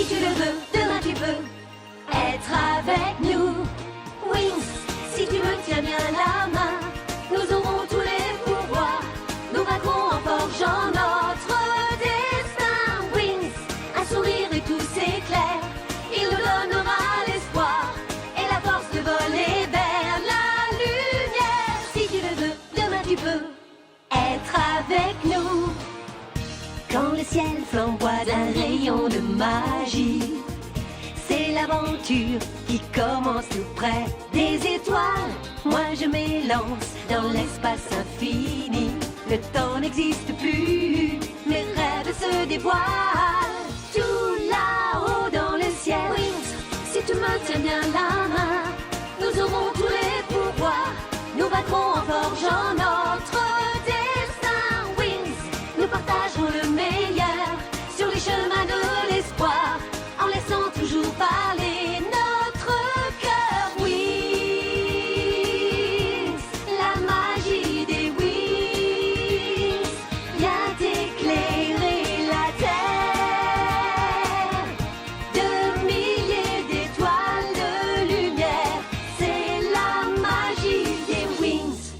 tu le veux, demain tu peux être avec nous. Wings, si tu me tiens bien la main, nous aurons tous les pouvoirs. Nous vaincrons en forgeant notre destin. Wings, un sourire et tout s'éclaire. Il nous donnera l'espoir et la force de voler vers la lumière. Si tu le veux, demain tu peux être avec nous. Quand le ciel flamboie d'un rayon de magie, c'est l'aventure qui commence tout près des étoiles. Moi je m'élance dans l'espace infini. Le temps n'existe plus, mes rêves se dévoilent. Tout là-haut dans le ciel. Wings, si tu me tiens bien la main, nous aurons tous les pouvoirs. Nous vaincrons en forgeant notre destin. Wings, nous partagerons le meilleur sur les chemins de l'espoir, en laissant toujours parler notre cœur. Wings, la magie des wings vient éclairer la terre. De milliers d'étoiles de lumière, c'est la magie des wings.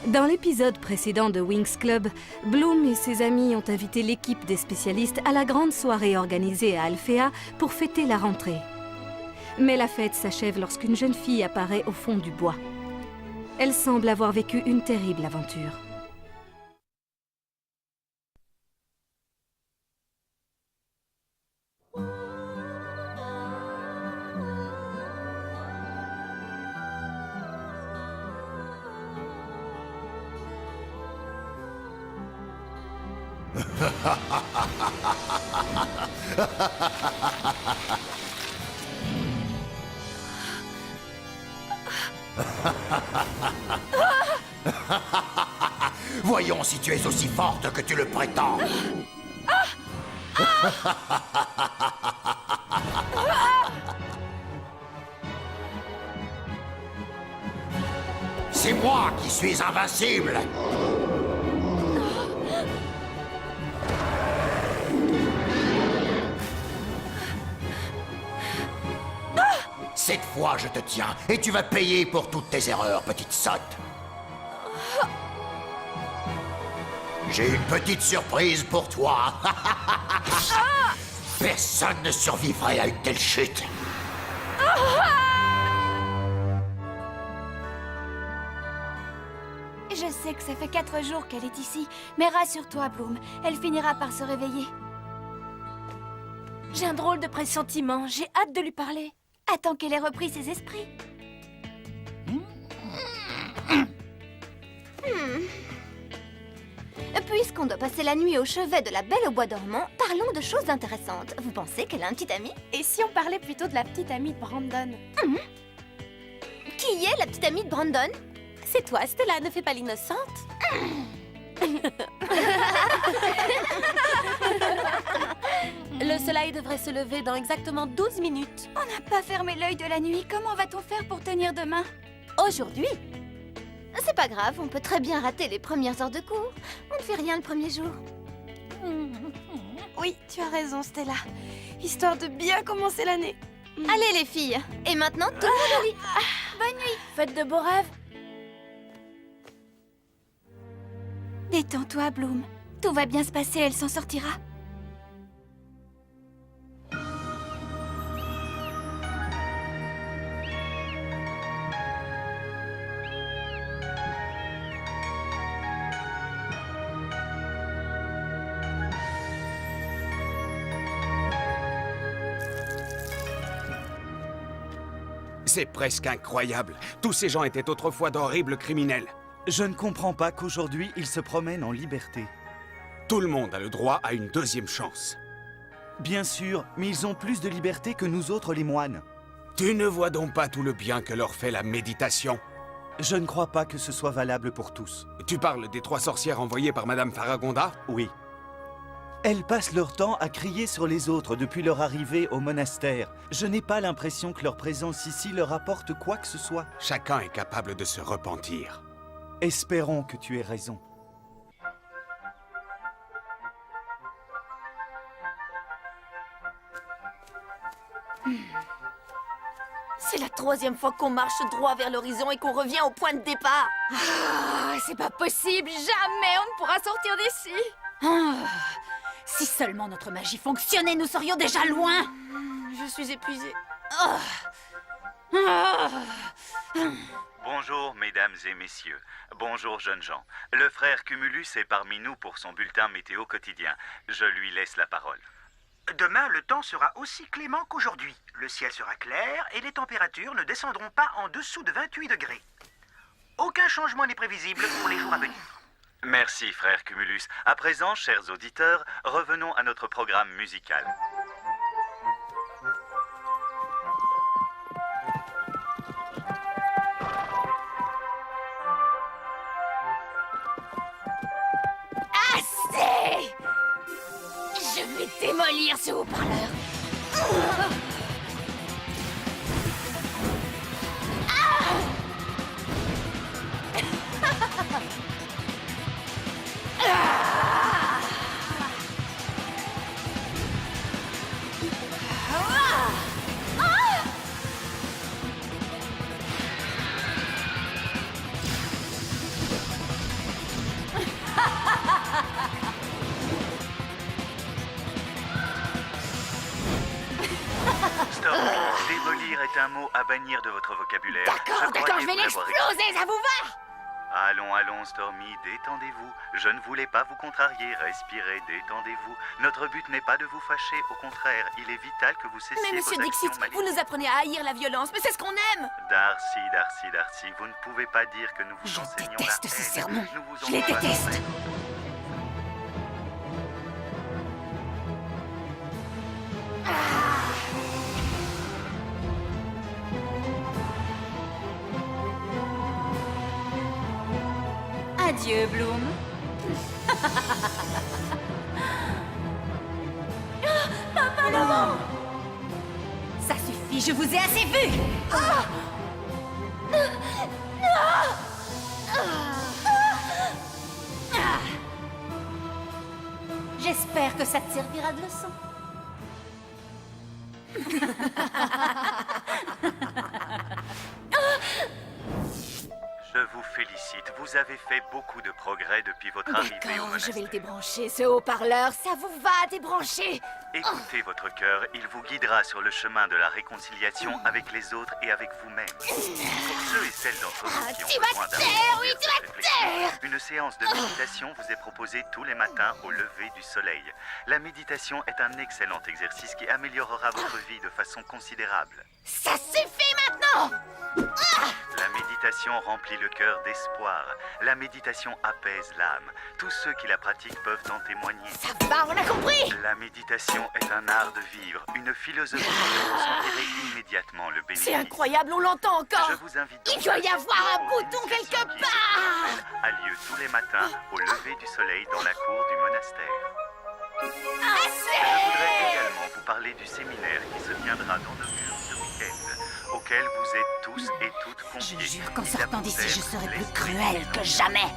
Dans l'épisode précédent de Wings Club, Bloom et ses amis ont invité l'équipe des spécialistes à la grande soirée organisée à Alphea pour fêter la rentrée. Mais la fête s'achève lorsqu'une jeune fille apparaît au fond du bois. Elle semble avoir vécu une terrible aventure. Voyons si tu es aussi forte que tu le prétends. C'est moi qui suis invincible. Cette fois, je te tiens, et tu vas payer pour toutes tes erreurs, petite sotte. J'ai une petite surprise pour toi. Personne ne survivrait à une telle chute. Je sais que ça fait 4 jours qu'elle est ici, mais rassure-toi, Bloom, elle finira par se réveiller. J'ai un drôle de pressentiment, j'ai hâte de lui parler. Attends qu'elle ait repris ses esprits. Puisqu'on doit passer la nuit au chevet de la Belle au Bois dormant, parlons de choses intéressantes. Vous pensez qu'elle a un petit ami? Et si on parlait plutôt de la petite amie de Brandon? Qui est la petite amie de Brandon? C'est toi, Stella, ne fais pas l'innocente. Le soleil devrait se lever dans exactement 12 minutes. On n'a pas fermé l'œil de la nuit, comment va-t-on faire pour tenir demain? Aujourd'hui? C'est pas grave, on peut très bien rater les premières heures de cours. On ne fait rien le premier jour. Oui, tu as raison, Stella. Histoire de bien commencer l'année. Allez les filles, et maintenant tout le monde au lit. Bonne nuit. Faites de beaux rêves. Détends-toi, Bloom. Tout va bien se passer, elle s'en sortira. C'est presque incroyable. Tous ces gens étaient autrefois d'horribles criminels. Je ne comprends pas qu'aujourd'hui, ils se promènent en liberté. Tout le monde a le droit à une deuxième chance. Bien sûr, mais ils ont plus de liberté que nous autres les moines. Tu ne vois donc pas tout le bien que leur fait la méditation? Je ne crois pas que ce soit valable pour tous. Tu parles des 3 sorcières envoyées par Madame Faragonda? Oui. Elles passent leur temps à crier sur les autres depuis leur arrivée au monastère. Je n'ai pas l'impression que leur présence ici leur apporte quoi que ce soit. Chacun est capable de se repentir. Espérons que tu aies raison. C'est la 3e fois qu'on marche droit vers l'horizon et qu'on revient au point de départ. C'est pas possible, jamais on ne pourra sortir d'ici. Si seulement notre magie fonctionnait, nous serions déjà loin. Je suis épuisée. Bonjour, mesdames et messieurs. Bonjour, jeunes gens. Le frère Cumulus est parmi nous pour son bulletin météo quotidien. Je lui laisse la parole. Demain, le temps sera aussi clément qu'aujourd'hui. Le ciel sera clair et les températures ne descendront pas en dessous de 28 degrés. Aucun changement n'est prévisible pour les jours à venir. Merci, frère Cumulus. À présent, chers auditeurs, revenons à notre programme musical. Assez! Je vais démolir ce haut-parleur. Stormy, démolir est un mot à bannir de votre vocabulaire. D'accord, je vais l'exploser, ça vous va? Allons, Stormy, détendez-vous. Je ne voulais pas vous contrarier. Respirez, détendez-vous. Notre but n'est pas de vous fâcher. Au contraire, il est vital que vous cessiez Mais vos monsieur actions Dixit, malignes. vous nous apprenez à haïr la violence, mais c'est ce qu'on aime. Darcy, vous ne pouvez pas dire que nous vous Je enseignons déteste la ces haine. sermons. Nous vous Je les encourageons déteste. même. Adieu, Bloom. Ça suffit, je vous ai assez vu. J'espère que ça te servira de leçon. Je vous félicite. Vous avez fait beaucoup de progrès depuis votre arrivée au D'accord, je monastère. vais le débrancher, ce haut-parleur. Ça vous va, débrancher? Écoutez votre cœur, il vous guidera sur le chemin de la réconciliation avec les autres et avec vous-même. Pour ceux et celles d'entre vous qui tu ont vas besoin te d'un taire, moment oui, de tu vas te réflexion, taire. une séance de méditation vous est proposée tous les matins au lever du soleil. La méditation est un excellent exercice qui améliorera votre vie de façon considérable. Ça suffit maintenant. La méditation remplit le cœur d'espoir. La méditation apaise l'âme. Tous ceux qui la pratiquent peuvent en témoigner. Ça va, on a compris. La méditation est un art de vivre, une philosophie dont vous sentirez immédiatement le bénéfice. C'est incroyable, on l'entend encore. Je vous invite donc Il doit y à avoir un assister bouton aux quelque initiations qui, part. cette semaine, a lieu tous les matins au lever du soleil dans la cour du monastère. Je voudrais également vous parler du séminaire qui se tiendra dans nos murs ce week-end, auquel vous êtes tous et toutes Je conviés. jure qu'en Il a sortant pour d'ici, je thème serai plus l'esprit cruelle des que enfants. jamais.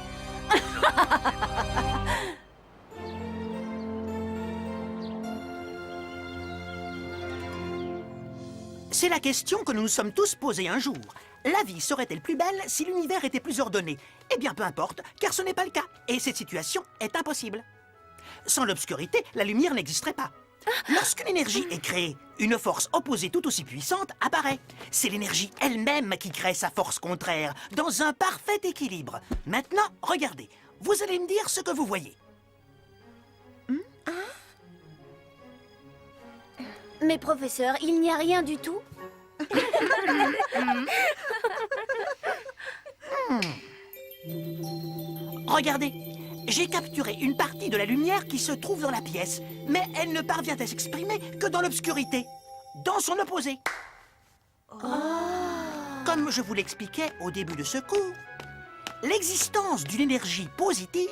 C'est la question que nous nous sommes tous posée un jour. La vie serait-elle plus belle si l'univers était plus ordonné? Eh bien, peu importe, car ce n'est pas le cas. Et cette situation est impossible. Sans l'obscurité, la lumière n'existerait pas. Lorsqu'une énergie est créée, une force opposée tout aussi puissante apparaît. C'est l'énergie elle-même qui crée sa force contraire, dans un parfait équilibre. Maintenant, regardez. Vous allez me dire ce que vous voyez. Mais professeur, il n'y a rien du tout. Regardez, j'ai capturé une partie de la lumière qui se trouve dans la pièce, mais elle ne parvient à s'exprimer que dans l'obscurité, dans son opposé. Comme je vous l'expliquais au début de ce cours, l'existence d'une énergie positive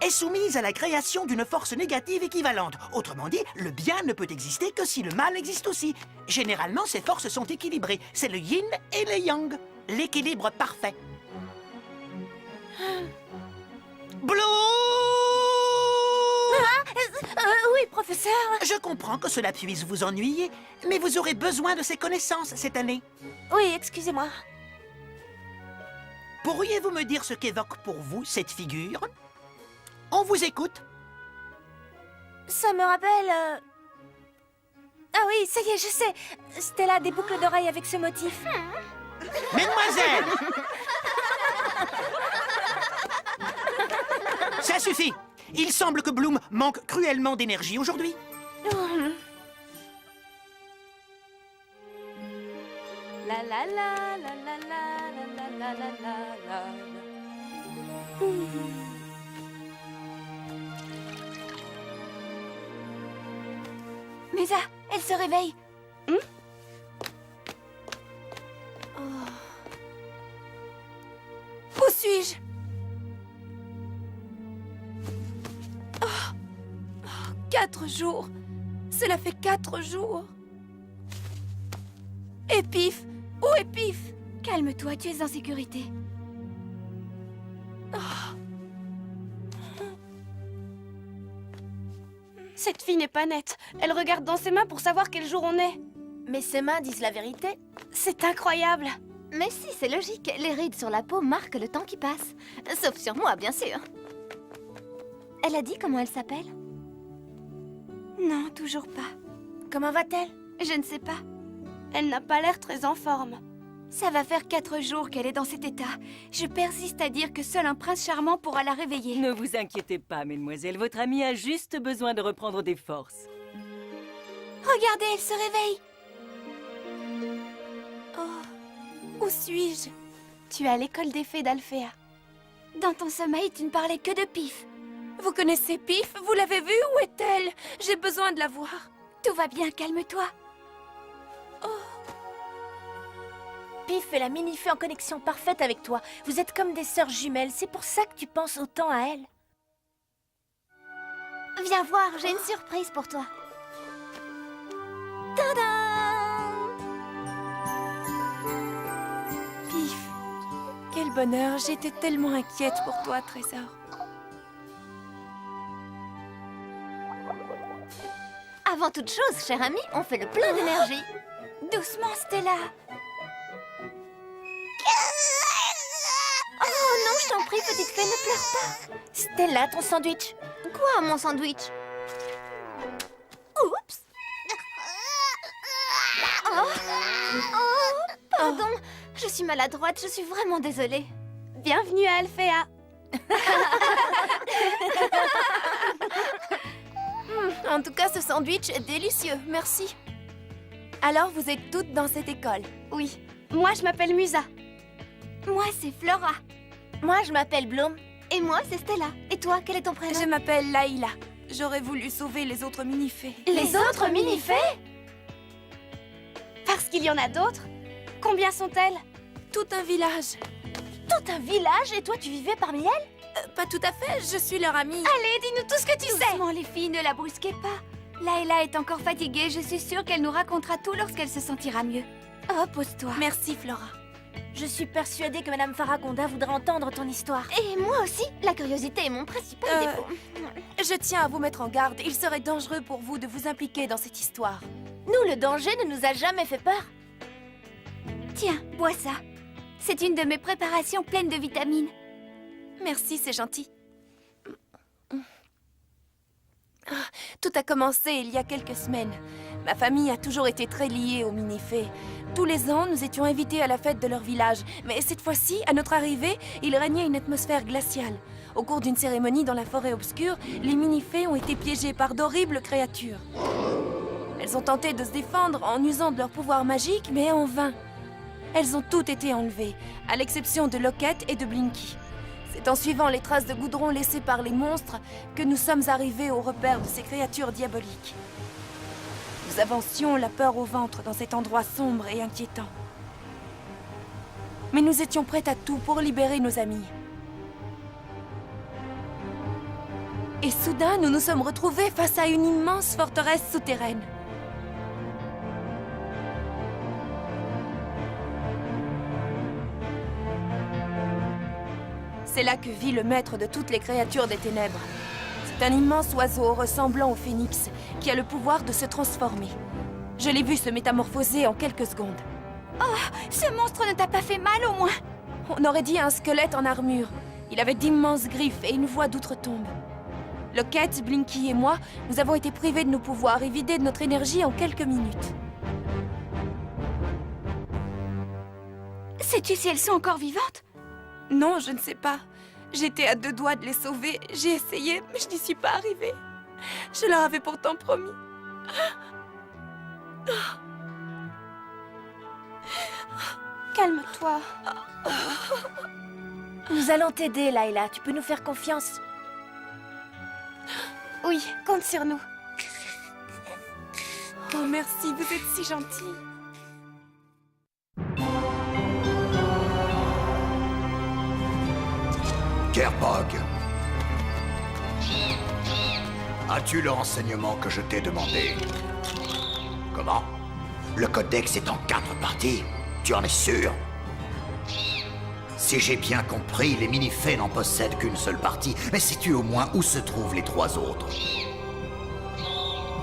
est soumise à la création d'une force négative équivalente. Autrement dit, le bien ne peut exister que si le mal existe aussi. Généralement, ces forces sont équilibrées. C'est le yin et le yang, l'équilibre parfait. Blue! Oui, professeur. professeur. Je comprends que cela puisse vous ennuyer, mais vous aurez besoin de ces connaissances cette année. Oui, excusez-moi. Pourriez-vous me dire ce qu'évoque pour vous cette figure? On vous écoute. Ça me rappelle... Ah oui, ça y est, je sais. Stella, des boucles d'oreilles avec ce motif. Mesdemoiselles! Ça suffit! Il semble que Bloom manque cruellement d'énergie aujourd'hui. La la la la la la la la la la. Musa, elle se réveille. Où suis-je? 4 jours. Cela fait 4 jours. Épif! Où est Pif? Calme-toi, tu es en sécurité. Cette fille n'est pas nette. Elle regarde dans ses mains pour savoir quel jour on est. Mais ses mains disent la vérité. C'est incroyable. Mais si, c'est logique. Les rides sur la peau marquent le temps qui passe. Sauf sur moi, bien sûr. Elle a dit comment elle s'appelle? Non, toujours pas. Comment va-t-elle? Je ne sais pas. Elle n'a pas l'air très en forme. Ça va faire 4 jours qu'elle est dans cet état. Je persiste à dire que seul un prince charmant pourra la réveiller. Ne vous inquiétez pas, mesdemoiselles. Votre amie a juste besoin de reprendre des forces. Regardez, elle se réveille. Où suis-je? Tu es à l'école des fées d'Alphéa. Dans ton sommeil, tu ne parlais que de Pif. Vous connaissez Pif? Vous l'avez vue? Où est-elle? J'ai besoin de la voir. Tout va bien, calme-toi. Pif est la mini-fée en connexion parfaite avec toi. Vous êtes comme des sœurs jumelles. C'est pour ça que tu penses autant à elle. Viens voir, j'ai une surprise pour toi. Tadam! Pif, quel bonheur. J'étais tellement inquiète pour toi, Trésor. Avant toute chose, cher ami, on fait le plein d'énergie. Doucement, Stella. Oh non, je t'en prie, petite fée, ne pleure pas. Stella, ton sandwich. Quoi, mon sandwich? Oups. Oh, pardon. Je suis maladroite, je suis vraiment désolée. Bienvenue à Alphéa. En tout cas, ce sandwich est délicieux. Merci. Alors, vous êtes toutes dans cette école? Oui. Moi, je m'appelle Musa. Moi, c'est Flora. Moi, je m'appelle Bloom. Et moi, c'est Stella. Et toi, quel est ton prénom? Je m'appelle Laïla. J'aurais voulu sauver les autres mini-fées. Les autres mini-fées? Parce qu'il y en a d'autres. Combien sont-elles? Tout un village. Tout un village? Et toi, tu vivais parmi elles? Pas tout à fait, je suis leur amie. Allez, dis-nous tout ce que tu sais. Doucement, les filles, ne la brusquez pas. Layla est encore fatiguée, je suis sûre qu'elle nous racontera tout lorsqu'elle se sentira mieux. Oh, pose-toi. Merci, Flora. Je suis persuadée que Madame Faragonda voudrait entendre ton histoire. Et moi aussi, la curiosité est mon principal défaut. Je tiens à vous mettre en garde, il serait dangereux pour vous de vous impliquer dans cette histoire. Nous, le danger ne nous a jamais fait peur. Tiens, bois ça. C'est une de mes préparations pleines de vitamines. Merci, c'est gentil. Tout a commencé il y a quelques semaines. Ma famille a toujours été très liée aux mini-fées. Tous les ans, nous étions invités à la fête de leur village. Mais cette fois-ci, à notre arrivée, il régnait une atmosphère glaciale. Au cours d'une cérémonie dans la forêt obscure, les mini-fées ont été piégées par d'horribles créatures. Elles ont tenté de se défendre en usant de leur pouvoir magique, mais en vain. Elles ont toutes été enlevées, à l'exception de Locket et de Blinky. C'est en suivant les traces de goudron laissées par les monstres que nous sommes arrivés au repère de ces créatures diaboliques. Nous avancions la peur au ventre dans cet endroit sombre et inquiétant. Mais nous étions prêtes à tout pour libérer nos amis. Et soudain, nous nous sommes retrouvés face à une immense forteresse souterraine. C'est là que vit le maître de toutes les créatures des ténèbres. C'est un immense oiseau ressemblant au phénix qui a le pouvoir de se transformer. Je l'ai vu se métamorphoser en quelques secondes. Ce monstre ne t'a pas fait mal au moins? On aurait dit un squelette en armure. Il avait d'immenses griffes et une voix d'outre-tombe. Lockett, Blinky et moi, nous avons été privés de nos pouvoirs et vidés de notre énergie en quelques minutes. Sais-tu si elles sont encore vivantes? Non, je ne sais pas. J'étais à 2 doigts de les sauver. J'ai essayé, mais je n'y suis pas arrivée. Je leur avais pourtant promis. Calme-toi. Nous allons t'aider, Layla. Tu peux nous faire confiance. Oui, compte sur nous. Oh, merci, vous êtes si gentille. Gerbog, as-tu le renseignement que je t'ai demandé? Comment? Le codex est en 4 parties? Tu en es sûr? Si j'ai bien compris, les mini-fées n'en possèdent qu'une seule partie. Mais sais-tu au moins où se trouvent les 3 autres?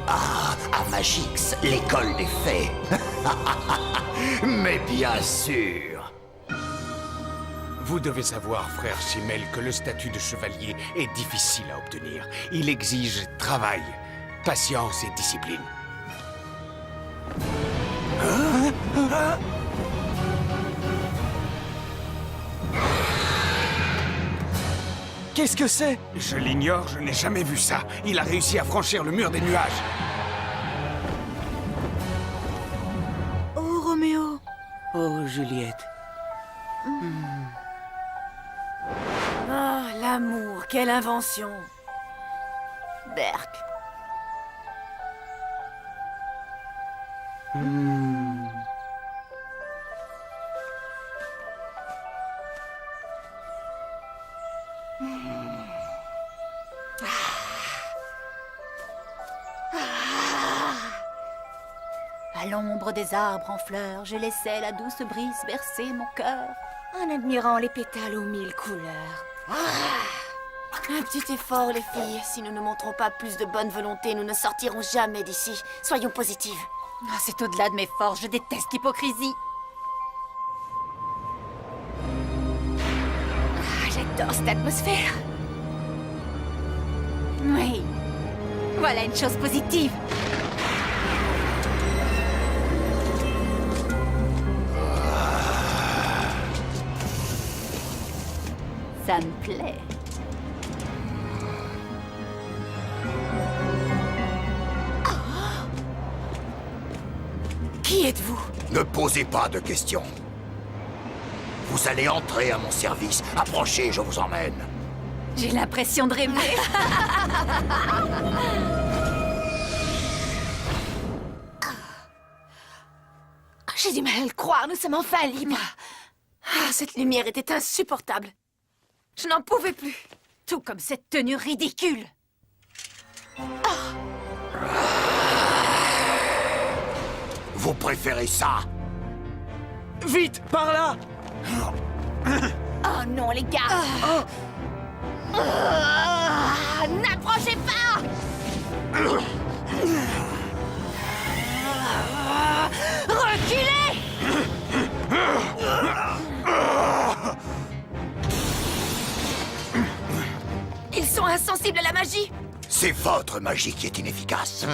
Ah, à Magix, l'école des fées. Mais bien sûr. Vous devez savoir, frère Chimel, que le statut de chevalier est difficile à obtenir. Il exige travail, patience et discipline. Qu'est-ce que c'est? Je l'ignore, je n'ai jamais vu ça. Il a réussi à franchir le mur des nuages. Oh, Roméo. Oh, Juliette. Ah, l'amour, quelle invention. Berk. À l'ombre des arbres en fleurs, je laissais la douce brise bercer mon cœur. En admirant les pétales aux 1000 couleurs. Un petit effort, les filles. Si nous ne montrons pas plus de bonne volonté, nous ne sortirons jamais d'ici. Soyons positives. Ah, c'est au-delà de mes forces, je déteste l'hypocrisie. Ah, j'adore cette atmosphère. Oui. Voilà une chose positive. Ça me plaît. Qui êtes-vous? Ne posez pas de questions. Vous allez entrer à mon service. Approchez, je vous emmène. J'ai l'impression de rêver. J'ai du mal à le croire, nous sommes enfin libres. Ah, cette lumière était insupportable. Je n'en pouvais plus. Tout comme cette tenue ridicule. Vous préférez ça? Vite, par là! Oh non, les gars. N'approchez pas. Reculez. Ils sont insensibles à la magie. C'est votre magie qui est inefficace.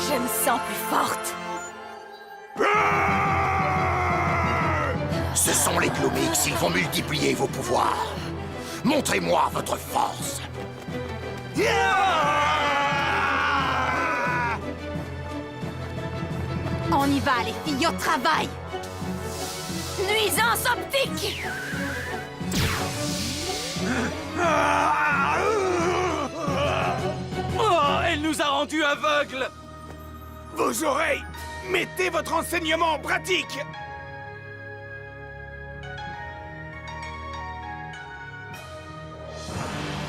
Je me sens plus forte. Ce sont les Gloomix, ils vont multiplier vos pouvoirs. Montrez-moi votre force. On y va, les filles, au travail. Nuisance optique. Oh, elle nous a rendus aveugles! Vos oreilles! Mettez votre enseignement en pratique!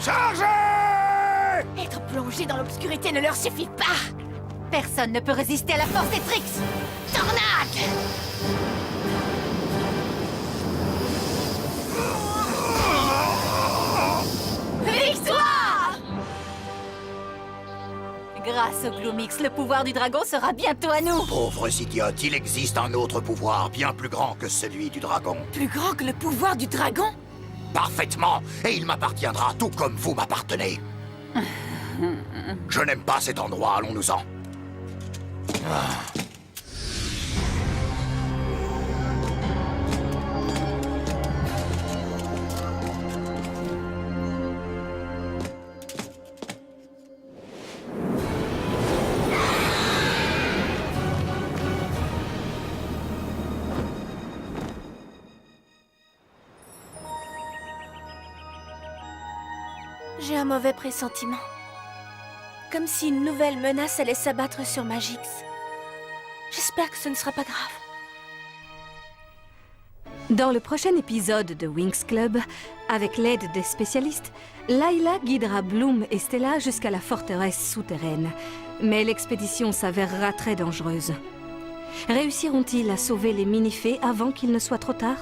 Chargez! Être plongé dans l'obscurité ne leur suffit pas. Personne ne peut résister à la force des Trix. Tornade! Victoire! Grâce au Gloomix, le pouvoir du dragon sera bientôt à nous. Pauvres idiotes, il existe un autre pouvoir bien plus grand que celui du dragon. Plus grand que le pouvoir du dragon? Parfaitement, et il m'appartiendra tout comme vous m'appartenez. Je n'aime pas cet endroit, allons-nous-en. J'ai un mauvais pressentiment. Comme si une nouvelle menace allait s'abattre sur Magix. J'espère que ce ne sera pas grave. Dans le prochain épisode de Winx Club, avec l'aide des spécialistes, Layla guidera Bloom et Stella jusqu'à la forteresse souterraine. Mais l'expédition s'avérera très dangereuse. Réussiront-ils à sauver les Minifées avant qu'il ne soit trop tard ?